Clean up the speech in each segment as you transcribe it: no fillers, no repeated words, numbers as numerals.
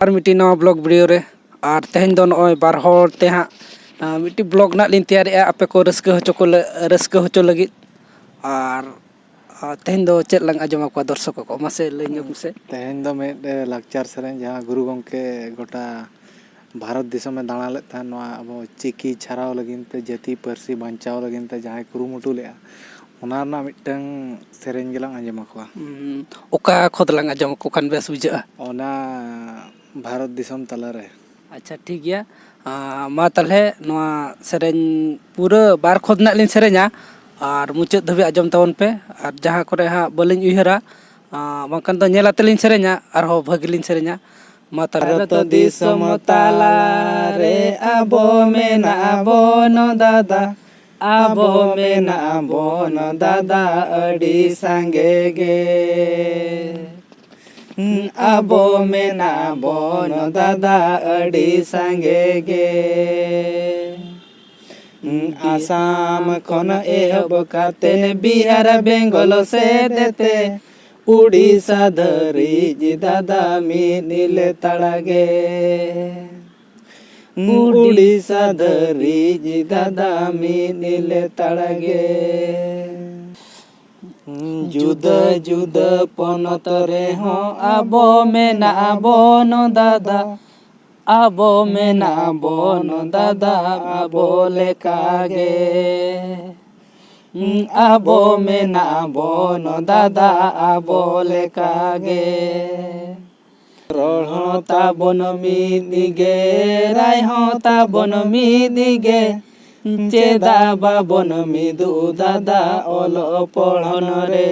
और मिट्टी नवा ब्लॉग वीडियो रे और तेहन दो नॉय बार होर ते हाँ मिट्टी ब्लॉग ना लिन तैयार आपे को रस्क होचो लगी और तेहन दो चेक लंग आजमा को दर्शक को मासे लेंगे से तेहन दो में लाक्चर सेरें जहाँ गुरु गंके गोटा भारत दिसम में दाना लेत था नवा अब चिकी छाराव लगिन ते जाति पारसी बांचाव लगिन ते जहाँ कुरुमुटु लेआ ओना ना मिटंग सेरें गेलांग आजमा को ओका खुद लंग आजमा को खान बेस बुझा ओना भारत दिसम तला रे अच्छा ठीक गया मा तलहे नवा सेरें पूरा बार खुद ना लिन सेरेंया और मुचाद धबे आजम तावन पे और जहाँ करे हाँ बलिन उहरा बांकन दो नेलाते लिन सेरेंया और हो भगलिन सेरेंया भारत दिसम ताला रे आबो मेना आबो न दादा आबो मेना आबो न दादा अडी सांगे गे आबो मेना आबो न दादा अडी सांगे गे आसाम खन एहब कातेन बिहार बेंगल से देते उड़ीसा धरी जी दादा मिनिले तड़ागे उड़ीसा धरी जी दादा मिनिले तड़ागे जुदा जुदा पनत रे हो आबो मेना आबो न दादा आबो मेना आबो न दादा आबो लेकागे आबो मेना आबो न दादा आबो लेकागे रोड होता बन मिदिगे राय होता बन मिदिगे चेदा बाबन मिदु दादा ओलो पढ़न रे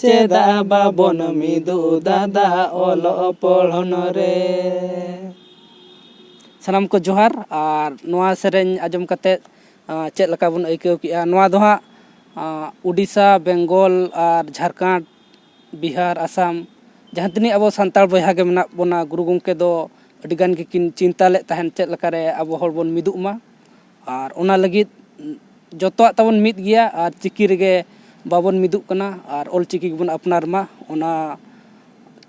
चेदा बाबन मिदु दादा ओलो पढ़न रे सानाम को जोहार और नवा सेरें आजम कते चेक लका बन आइकाव किया नवा दो हाँ उड़ीसा बेंगल और झारखंड बिहार आसाम जहाँ तनी अब सान्ताल बयहा के मेना बोना गुरु गंके दो अडिगान के किन चिंता ले तहन चेक लकारे अब हर बोन मिदुग मा और ओना लगित जतोआ तबन मिद गया और चिकी रेगे बाबन मिदुग कना और ऑल चिकी बन अपनार मा ओना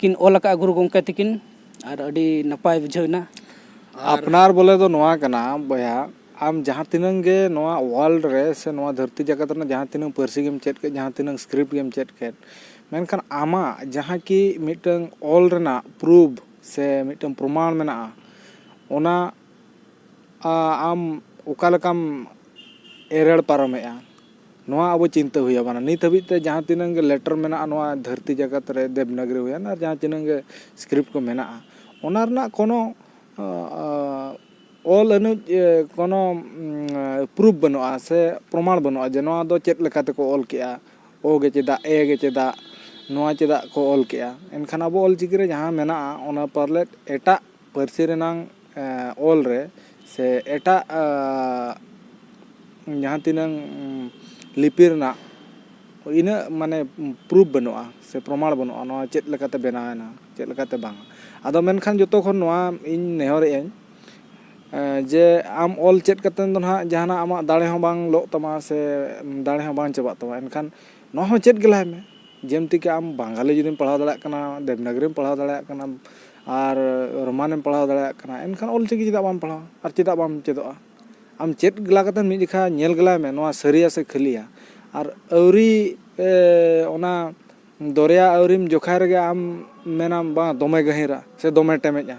किन ऑल का गुरु गंके तकिन और अडी नपाय बुझावना अपनार बोले तो नवा कना बया आम जहाँ तिनंग गे नवा वर्ल्ड रे से नवा धरती जगत रे जहाँ तिनंग पारसी गेम चेट के जहाँ तिनंग स्क्रिप्ट गेम चेट के मेनखान आमा जहाँ की मिटंग ऑल रेना प्रूफ से मिटंग प्रमाण मेना ओना आम उकालकम एरड़ पारमेआ नवा अब चिंता हुई बना नित हबी ते जहाँ तिनंग लेटर मेना नवा धरती जगत रे देवनागरी हुआ और जहाँ तिनंग स्क्रिप्ट को मेना ओना रना कोनो ऑल अनुज कोनो प्रूफ बनुआ से प्रमाण बनुआ जे नवा दो चेत लेकाते को ऑल केआ ओ गे चेदा ए गे चेदा नवा चेदा को ऑल केआ एनखान अब ऑल चिकी रे जहाँ मेना ओना परलेट एटा पारसी रेनांग ऑल रे से एटा जहाँ तिनंग लिपि रेना इना माने प्रूफ बनुआ से प्रमाण बनुआ नवा चेत लेकाते बनावेना चेत लेकाते बांग आदो मेनखान जतो खन नवा इन नेहर एन जे आम ऑल चेत कतन दो ना जहाना आमा दाड़े हो बांग लो तमा से दाड़े हो बांग चबा तमा एनखान नवा हो चेत गेलाय में जेमति के आम बांगाली जुदीम पढ़ाव दाड़ा कना देवनागरीम पढ़ाव दाड़ा कना और रोमानेम पढ़ाव दाड़ा कना एनखान ऑल चिकी चेदा बाम पढ़ाव और चेदा बाम चेदोआ आम चेत गला कतन मी दिखा नेल गलाय में नवा सरिया से खलिया और औरी ओना दरिया औरीम जोखाय रेगे आम मेनाम बा दोमे गहिरा से दोमे टेमेजा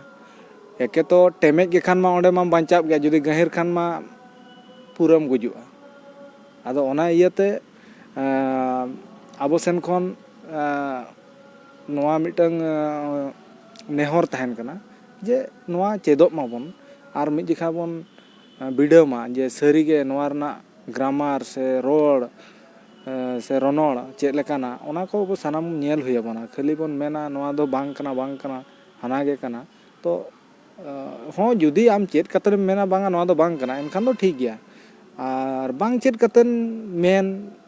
एके तो टेमेज के खान मा ओंडे मा बांचाब गया जुदी गहिर खान मा पूरम गुजुआ आदो ओना इयाते आबो सेन खन नवा मिटंग नेहर तहन कना जे नवा चेदोब माबन और मिद जिखा बन बिडो मा जे सरी के नवा रना ग्रामार से रोड से रनोड़ चेद लेकाना ओना को सानाम नेल हुई बना खाली बन मेना नवा दो बांग कना हाना गे कना तो हाँ जुदी आम चेत कतन मेना बांगा नवा दो बांग कना एनखान दो ठीक गया और बांग चेत कतन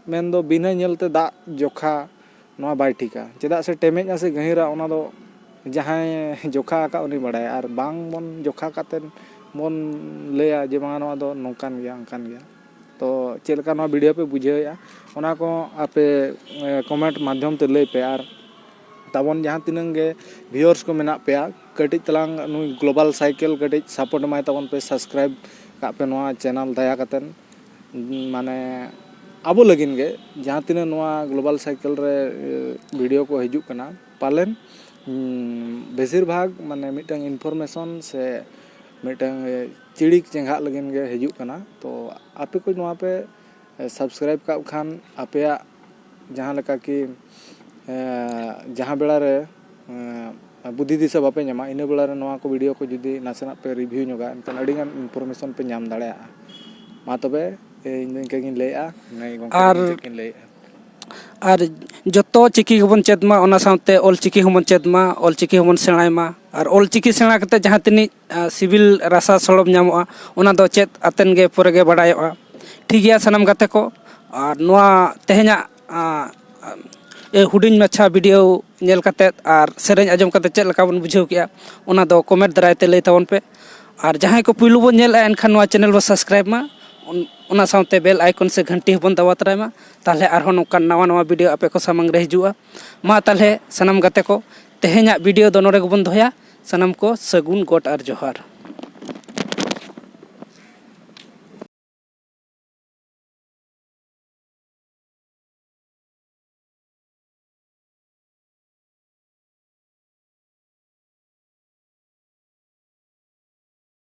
मेन दो बिना नेलते दा जोखा नवा बाय ठीका चेदा से टेमेज से गहिरा ओना दो जहाँ जोखा का उनी बड़ाय और बांग बन जोखा कतन बन लेया जे बांगा नवा दो नोकान गया अंकान गया तो चेलका नवा वीडियो पे बुझेया ओना को आपे कमेंट माध्यम ते लई पे और ᱛᱟᱵᱚᱱ ᱡᱟᱦᱟᱸ ᱛᱤᱱᱟᱹᱜ ᱜᱮ ভিউয়ার্স ᱠᱚ ᱢᱮᱱᱟᱜ ᱯᱮᱭᱟ ᱠᱟᱹᱴᱤᱡ ᱛᱟᱞᱟᱝ ᱱᱩᱭ ᱜᱞᱳᱵᱟᱞ ᱥᱟᱭᱠᱮᱞ ᱠᱟᱹᱴᱤᱡ ᱥᱟᱯᱳᱨᱴ ᱮᱢᱟᱭ ᱛᱟᱵᱚᱱ ᱯᱮ, ᱥᱟᱵᱥᱠᱨᱟᱭᱤᱵ ᱠᱟᱜ ᱯᱮ ᱱᱚᱣᱟ ᱪᱮᱱᱮᱞ ᱫᱟᱭᱟ ᱠᱟᱛᱮᱱ, ᱢᱟᱱᱮ ᱟᱵᱚ ᱞᱟᱹᱜᱤᱫ ᱜᱮ ᱡᱟᱦᱟᱸ ᱛᱤᱱᱟᱹᱜ ᱱᱚᱣᱟ ᱜᱞᱳᱵᱟᱞ ᱥᱟᱭᱠᱮᱞ ᱨᱮ ᱵᱷᱤᱰᱤᱭᱳ ᱠᱚ ᱦᱤᱡᱩᱜ ᱠᱟᱱᱟ ᱯᱟᱞᱮᱱ ᱵᱮᱥᱤᱨ ᱵᱷᱟᱜᱽ ᱢᱟᱱᱮ ᱢᱤᱫᱴᱟᱝ ᱤᱱᱯᱷᱚᱨᱢᱮᱥᱚᱱ ᱥᱮ ᱢᱤᱫᱴᱟᱝ ᱪᱤᱲᱤᱠ ᱪᱮᱸᱜᱷᱟᱜ ᱞᱟᱹᱜᱤᱫ ᱜᱮ ᱦᱤᱡᱩᱜ ᱠᱟᱱᱟ᱾ ᱛᱚ ᱟᱯᱮ ᱠᱚ ᱱᱚᱣᱟ ᱯᱮ ᱥᱟᱵᱥᱠᱨᱟᱭᱤᱵ ᱠᱟᱜ ᱠᱷᱟᱱ ᱟᱯᱮᱭᱟᱜ ᱡᱟᱦᱟᱸ ᱞᱮᱠᱟ ᱠᱤ ᱡᱟᱦᱟᱸ ᱵᱮᱲᱟᱨᱮ ᱵᱩᱫᱽᱫᱷᱤ ᱫᱤᱥᱟᱹ ᱵᱟᱯᱮ ᱧᱟᱢᱟ, ᱤᱱᱟᱹ ᱵᱮᱲᱟᱨᱮ ᱱᱚᱣᱟ ᱠᱚ ᱵᱷᱤᱰᱤᱭᱳ ᱠᱚ ᱡᱩᱫᱤ ᱱᱟᱥᱮᱱᱟᱜ ᱯᱮ ᱨᱤᱵᱷᱤᱭᱩ ᱧᱚᱜᱟ ᱮᱱᱠᱷᱟᱱ ᱟᱹᱰᱤᱜᱟᱱ ᱤᱱᱯᱷᱚᱨᱢᱮᱥᱚᱱ ᱯᱮ ᱧᱟᱢ ᱫᱟᱲᱮᱭᱟᱜᱼᱟ᱾ ᱢᱟ ᱛᱚᱵᱮ ᱤᱧ ᱫᱚ ᱤᱱᱠᱟᱹ ᱜᱤᱧ ᱞᱟᱹᱭᱮᱜᱼᱟ, ᱜᱚᱢᱠᱮ ᱟᱨ ᱛᱟᱹᱠᱤᱱ ᱪᱮᱫ ᱠᱤᱱ ᱞᱟᱹᱭᱮᱜᱼᱟ? ᱟᱨ ᱡᱚᱛᱚ ᱪᱤᱠᱤ ᱜᱮᱵᱚᱱ ᱪᱮᱫ ᱢᱟ, ᱚᱱᱟ ᱥᱟᱶᱛᱮ ᱚᱞᱪᱤᱠᱤ ᱦᱚᱸᱵᱚᱱ ᱪᱮᱫ ᱢᱟ, ᱚᱞᱪᱤᱠᱤ ᱦᱚᱸᱵᱚᱱ ᱥᱮᱬᱟᱭ ᱢᱟ, ᱟᱨ ᱚᱞᱪᱤᱠᱤ ᱥᱮᱬᱟ ᱠᱟᱛᱮᱫ ᱡᱟᱦᱟᱸ ᱛᱤᱱᱟᱹᱜ ᱥᱤᱵᱤᱞ ᱨᱟᱥᱟ ᱥᱚᱲᱚᱢ ᱧᱟᱢᱚᱜᱼᱟ ᱚᱱᱟ ᱫᱚ ᱪᱮᱫ ᱟᱛᱮᱱ ᱜᱮ ᱯᱚᱨᱮ ᱜᱮ ᱵᱟᱰᱟᱭᱚᱜᱼᱟ᱾ ᱴᱷᱤᱠ ᱜᱮᱭᱟ ᱥᱟᱱᱟᱢ ᱜᱟᱛᱮ ᱠᱚ, ᱟᱨ ᱱᱚᱣᱟ ᱛᱮᱦᱮᱧᱟᱜ ᱦᱩᱰᱤᱧ ᱢᱟᱪᱷᱟ ᱵᱷᱤᱰᱤᱭᱳ ᱧᱮᱞ ᱠᱟᱛᱮᱫ ᱟᱨ ᱥᱮᱨᱮᱧ ᱟᱸᱡᱚᱢ ᱠᱟᱛᱮᱫ ᱪᱮᱫ ᱞᱮᱠᱟ ᱵᱚᱱ ᱵᱩᱡᱷᱟᱹᱣ ᱠᱮᱜᱼᱟ ᱚᱱᱟ ᱫᱚ ᱠᱚᱢᱮᱱᱴ ᱫᱟᱨᱟᱭ ᱛᱮ ᱞᱟᱹᱭ ᱛᱟᱵᱚᱱ ᱯᱮ᱾ ᱟᱨ ᱡᱟᱦᱟᱸᱭ ᱠᱚ ᱯᱩᱭᱞᱩ ᱵᱚᱱ ᱧᱮᱞᱮᱜᱼᱟ ᱮᱱᱠᱷᱟᱱ ᱱᱚᱣᱟ ᱪᱮᱱᱮᱞ ᱵᱚᱱ ᱥᱟᱵᱥᱠᱨᱟᱭᱤᱵ ᱢᱟ, ᱚᱱᱟ ᱥᱟᱶᱛᱮ ᱵᱮᱞ ᱟᱭᱠᱚᱱ ᱥᱮ ᱜᱷᱟᱱᱴᱤ ᱦᱚᱸᱵᱚᱱ ᱫᱟᱵᱟᱣ ᱛᱚᱨᱟᱭ ᱢᱟ, ᱛᱟᱦᱚᱞᱮ ᱟᱨᱦᱚᱸ ᱱᱚᱝᱠᱟᱱ ᱱᱟᱣᱟ ᱵᱷᱤᱰᱤᱭᱳ ᱟᱯᱮ ᱠᱚ ᱥᱟᱢᱟᱝ ᱨᱮ ᱦᱤᱡᱩᱜᱼᱟ᱾ ᱢᱟ ᱛᱟᱦᱚᱞᱮ ᱥᱟᱱᱟᱢ ᱜᱟᱛᱮ ᱠᱚ ᱛᱮᱦᱮᱧᱟᱜ ᱵᱷᱤᱰᱤᱭᱳ ᱫᱚ ᱱᱚᱰᱮ ᱜᱮᱵᱚᱱ ᱫᱚᱦᱚᱭᱟ᱾ ᱥᱟᱱᱟᱢ ᱠᱚ ᱥᱟᱹᱜᱩᱱ ᱜᱚᱴ ᱟᱨ ᱡᱚᱦᱟᱨ᱾